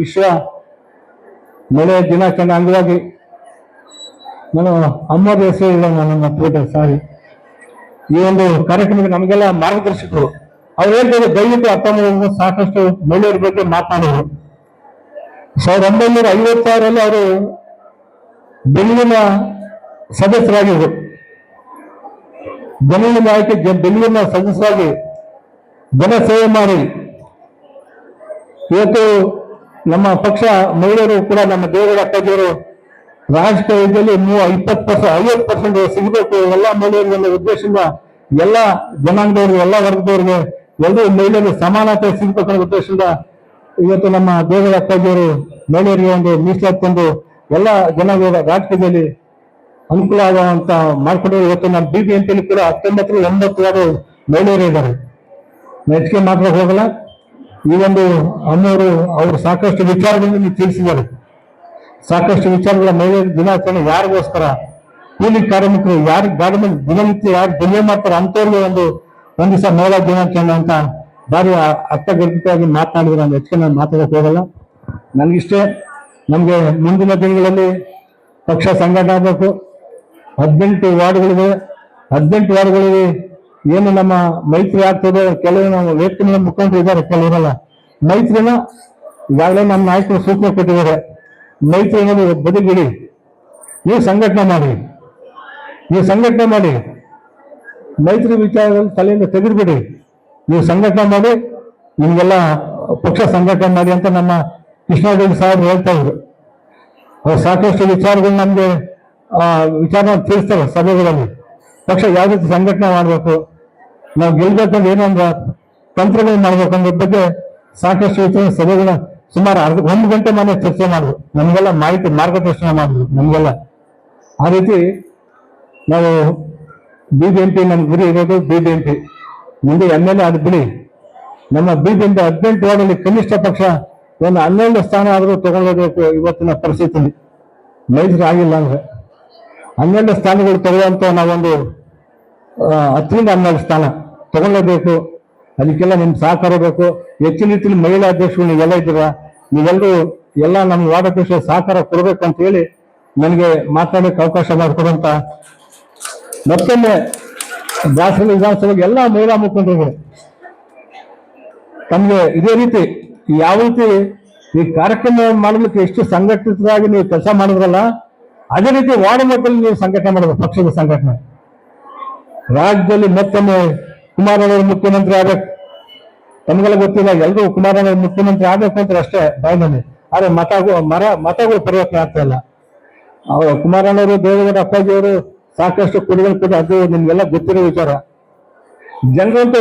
ವಿಶ್ವ ಮಳೆ ದಿನಾಚರಣೆ ಅಂಗವಾಗಿ ನಾನು ಅಮ್ಮರ ಹೆಸರು ಇಲ್ಲ ನನ್ನ ಟ್ವಿಟರ್ ಸಾರಿ ಈ ಒಂದು ಕಾರ್ಯಕ್ರಮಕ್ಕೆ ನಮಗೆಲ್ಲ ಮಾರ್ಗದರ್ಶಕರು ಅವ್ರು ಹೇಳ್ತಾರೆ ದಯವಿಟ್ಟು ಅರ್ಥ ಮಾಡೋದು ಸಾಕಷ್ಟು ಮಹಿಳೆಯರ ಬಗ್ಗೆ ಮಾತನಾಡೋರು 1956 ಅವರು ಬೆಂಗಳೂರಿನ ಸದಸ್ಯರಾಗಿದ್ರು ಬೆಂಗಳೂರಿನ ಆಯ್ಕೆ ಬೆಂಗಳೂರಿನ ಸದಸ್ಯರಾಗಿ ಜನ ಸೇವೆ ಮಾಡಿ ಇವತ್ತು ನಮ್ಮ ಪಕ್ಷ ಮಹಿಳೆಯರು ಕೂಡ ನಮ್ಮ ದೇವೇಗೌಡ ಅಪ್ಪಾಜಿಯವರು ರಾಜಕೀಯದಲ್ಲಿ 50% ಸಿಗಬೇಕು ಎಲ್ಲ ಮಹಿಳೆಯರಿಗೆ ಉದ್ದೇಶದಿಂದ ಎಲ್ಲ ಜನಾಂಗದವ್ರಿಗೆ ಎಲ್ಲ ವರ್ಗದವ್ರಿಗೆ ಎಲ್ಲರೂ ಮಹಿಳೆಯರಿಗೆ ಸಮಾನತೆ ಸಿಗಬೇಕನ್ನೋ ಉದ್ದೇಶದಿಂದ ಇವತ್ತು ನಮ್ಮ ದೇವೇಗೌಡ ಅಪ್ಪಾಜಿಯವರು ಮಹಿಳೆಯರಿಗೆ ಒಂದು ಮೀಸಲಾತಿ ತಂದು ಎಲ್ಲ ಜನಾಂಗದ ರಾಜಕೀಯದಲ್ಲಿ ಅನುಕೂಲ ಆಗುವಂತ ಮಾಡ್ಕೊಂಡು ಇವತ್ತು ನಮ್ಮ BBMPಯಲ್ಲಿ ಕೂಡ 1980 ಮಹಿಳೆಯರು ಇದ್ದಾರೆ. ಹೆಚ್ಚಿಗೆ ಮಾತ್ರ ಹೋಗಲ್ಲ. ಈ ಒಂದು ಅಮ್ಮವರು ಅವರು ಸಾಕಷ್ಟು ವಿಚಾರಗಳನ್ನು ತಿಳಿಸಿದ್ದಾರೆ. ಸಾಕಷ್ಟು ವಿಚಾರಗಳ ಮಹಿಳೆಯರ ದಿನಾಚರಣೆ ಯಾರಿಗೋಸ್ಕರ ಕೂಲಿ ಕಾರ್ಮಿಕರು ಯಾರಿಗೆ ಗಾಡಿ ಮೇಲೆ ದಿನನಿತ್ಯ ಯಾರು ದುನಿಯಾ ಮಾಡ್ತಾರೆ ಅಂತವ್ರಿಗೆ ಒಂದು ದಿವಸ ಮಹಿಳಾ ದಿನಾಚರಣೆ ಅಂತ ಭಾರಿ ಅರ್ಥಗರ್ಭಿತವಾಗಿ ಮಾತನಾಡಿದ್ರೆ ನಾನು ಹೆಚ್ಚಿಗೆ ಮಾತಾಡಕ್ಕೆ ಹೋಗಲ್ಲ. ನನಗಿಷ್ಟೇ ನಮಗೆ ಮುಂದಿನ ದಿನಗಳಲ್ಲಿ ಪಕ್ಷ ಸಂಘಟನೆ ಆಗಬೇಕು. 18 ವಾರ್ಡ್ಗಳಿವೆ. 18 ವಾರ್ಡ್ಗಳಿಗೆ ಏನು ನಮ್ಮ ಮೈತ್ರಿ ಆಗ್ತದೆ ಕೆಲವು ನಮ್ಮ ವೇತನ ಮುಖಂಡರು ಇದ್ದಾರೆ ಕೆಲವರೆಲ್ಲ ಮೈತ್ರಿನ ಈಗಾಗಲೇ ನಮ್ಮ ನಾಯಕರು ಸೂಚನೆ ಕೊಟ್ಟಿದ್ದಾರೆ. ಮೈತ್ರಿ ಅನ್ನೋದು ಬದಿಗಿಡಿ, ನೀವು ಸಂಘಟನೆ ಮಾಡಿ ಮೈತ್ರಿ ವಿಚಾರದಲ್ಲಿ ತಲೆಯಿಂದ ತೆಗೆದುಬಿಡಿ, ನೀವು ಸಂಘಟನೆ ಮಾಡಿ ನಿಮ್ಗೆಲ್ಲ ಪಕ್ಷ ಸಂಘಟನೆ ಮಾಡಿ ಅಂತ ನಮ್ಮ ಕೃಷ್ಣಾರೆಡ್ಡಿ ಸಾಹೇಬ್ ಹೇಳ್ತಾ ಇದ್ರು. ಅವ್ರು ಸಾಕಷ್ಟು ವಿಚಾರಗಳು ನಮ್ಗೆ ವಿಚಾರ ತಿಳಿಸ್ತಾರೆ ಸಭೆಗಳಲ್ಲಿ. ಪಕ್ಷ ಯಾವ ರೀತಿ ಸಂಘಟನೆ ಮಾಡಬೇಕು, ನಾವು ಗೆಲ್ಬೇಕಂದ್ರೆ ಏನಂದ್ರೆ ತಂತ್ರಗಳು ಮಾಡ್ಬೇಕು ಅನ್ನೋದ್ರ ಬಗ್ಗೆ ಸಾಕಷ್ಟು ವಿಚಾರ ಸಭೆಗಳ ಸುಮಾರು 1 ಗಂಟೆ ಮನೆ ಚರ್ಚೆ ಮಾಡಿದ್ರು. ನಮಗೆಲ್ಲ ಮಾಹಿತಿ ಮಾರ್ಗದರ್ಶನ ಮಾಡಿದ್ರು ನಮಗೆಲ್ಲ. ಆ ರೀತಿ ನಾವು BBMP ನಮ್ಗೆ ಗುರಿ ಇರೋದು BBMP ಮುಂದೆ MLA ಅದು ಬಿಡಿ. ನಮ್ಮ BBMP 18 ವಾರ್ಡಲ್ಲಿ ಕನಿಷ್ಠ ಪಕ್ಷ ಒಂದು 12 ಸ್ಥಾನ ಆದರೂ ತಗೊಳ್ಬೇಕು. ಇವತ್ತಿನ ಪರಿಸ್ಥಿತಿ ಮೈತ್ರಿ ಆಗಿಲ್ಲ ಅಂದ್ರೆ 12 ಸ್ಥಾನಗಳು ತಗೊಳ್ಳುವಂತ ನಾವೊಂದು 10 ರಿಂದ 12 ಸ್ಥಾನ ತಗೊಳ್ಳೇಬೇಕು. ಅದಕ್ಕೆಲ್ಲ ನಿಮ್ ಸಹಕಾರ ಬೇಕು. ಹೆಚ್ಚಿನ ರೀತಿಯಲ್ಲಿ ಮಹಿಳಾ ಅಧ್ಯಕ್ಷರು ನೀವೆಲ್ಲ ಇದ್ದೀರಾ, ನೀವೆಲ್ಲರೂ ಎಲ್ಲ ನಮ್ಮ ವಾರ್ಡ್ ಅಧ್ಯಕ್ಷರ ಸಹಕಾರ ಕೊಡ್ಬೇಕು ಅಂತ ಹೇಳಿ ನನಗೆ ಮಾತಾಡೋಕೆ ಅವಕಾಶ ಮಾಡಿಕೊಡುವಂತ ಮತ್ತೊಮ್ಮೆ ದಾಸರ ವಿಧಾನಸಭೆಗೆ ಎಲ್ಲ ಮಹಿಳಾ ಮುಖಂಡರಿಗೆ ತಮಗೆ ಇದೇ ರೀತಿ ಯಾವ ರೀತಿ ಈ ಕಾರ್ಯಕ್ರಮ ಮಾಡಲಿಕ್ಕೆ ಎಷ್ಟು ಸಂಘಟಿತರಾಗಿ ನೀವು ಕೆಲಸ ಮಾಡಿದ್ರಲ್ಲ ಅದೇ ರೀತಿ ವಾರ್ಡ್ ಮಟ್ಟದಲ್ಲಿ ನೀವು ಸಂಘಟನೆ ಮಾಡಬೇಕು. ಪಕ್ಷದ ಸಂಘಟನೆ ರಾಜ್ಯದಲ್ಲಿ ಮತ್ತೊಮ್ಮೆ ಕುಮಾರಣ್ಣವರು ಮುಖ್ಯಮಂತ್ರಿ ಆಗ್ಬೇಕು. ತಮಗೆಲ್ಲ ಗೊತ್ತಿಲ್ಲ, ಎಲ್ಲರೂ ಕುಮಾರಣ್ಣ ಮುಖ್ಯಮಂತ್ರಿ ಆಗ್ಬೇಕು ಅಂತ ಅಷ್ಟೇ ಬಾಯಿನಲ್ಲಿ, ಆದ್ರೆ ಮತಗಳು ಪರಿವರ್ತನೆ ಆಗ್ತಾ ಇಲ್ಲ. ಕುಮಾರಣ್ಣವರು ದೇವೇಗೌಡ ಅಪ್ಪಾಜಿಯವರು ಸಾಕಷ್ಟು ಕೊಡುಗೆ ಕೂಡ ಅದು ನಿಮ್ಗೆಲ್ಲ ಗೊತ್ತಿರೋ ವಿಚಾರ. ಜನರಂತೂ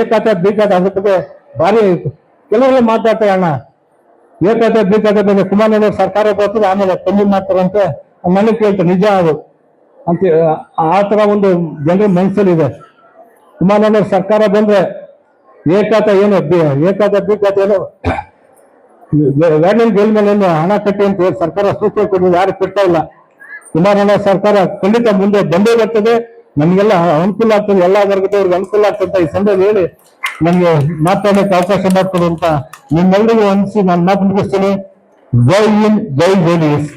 ಏಕಾತ ಬೇಕಾದ ಅದ್ರ ಬಗ್ಗೆ ಭಾರಿ ಕೆಲವೆಲ್ಲ ಮಾತಾಡ್ತಾರೆ. ಅಣ್ಣ ಏಕಾತ ಬೇಕಾದ ಬಗ್ಗೆ ಕುಮಾರಣ್ಣವ್ರ ಸರ್ಕಾರ ಬರ್ತದೆ ಆಮೇಲೆ ಕಮ್ಮಿ ಮಾಡ್ತಾರಂತೆ ನನಗೆ ಕೇಳ್ತಾರೆ. ನಿಜ ಅದು ಅಂತ ಆ ತರ ಒಂದು ಜನರ ಮನಸ್ಸಲ್ಲಿ ಇದೆ. ಕುಮಾರಣ್ಣವ್ರ ಸರ್ಕಾರ ಬಂದ್ರೆ ಏಕಾತ ಏನು ಏಕಾತ ಬೇಕಾತ ಏನು ವ್ಯಾಡ್ಲೈನ್ ಗೇಲ್ ಮೇಲೆ ಹಣ ಕಟ್ಟಿ ಅಂತ ಹೇಳಿ ಸರ್ಕಾರ ಸೂಚನೆ ಕೊಟ್ಟಿದೆ, ಯಾರು ಕೊಡ್ತಾ ಇಲ್ಲ. ಕುಮಾರಣ್ಣ ಸರ್ಕಾರ ಖಂಡಿತ ಮುಂದೆ ಬಂದೇ ಬರ್ತದೆ, ನಮ್ಗೆಲ್ಲ ಅನುಕೂಲ ಆಗ್ತದೆ, ಎಲ್ಲ ವರ್ಗದವ್ರಿಗೆ ಅನುಕೂಲ ಆಗ್ತದೆ. ಈ ಸಂದರ್ಭ ಹೇಳಿ ನನಗೆ ಮಾತಾಡೋಕೆ ಅವಕಾಶ ಮಾಡ್ಕೊಡು ಅಂತ ನಿಮ್ಮೆಲ್ಲರಿಗೂ ಅನಿಸಿ ನಾನು ಮಾತು ಮುಗಿಸ್ತೇನೆ. ಜೈ ಹಿಂದ್, ಜೈ ಜೆಡಿಎಸ್.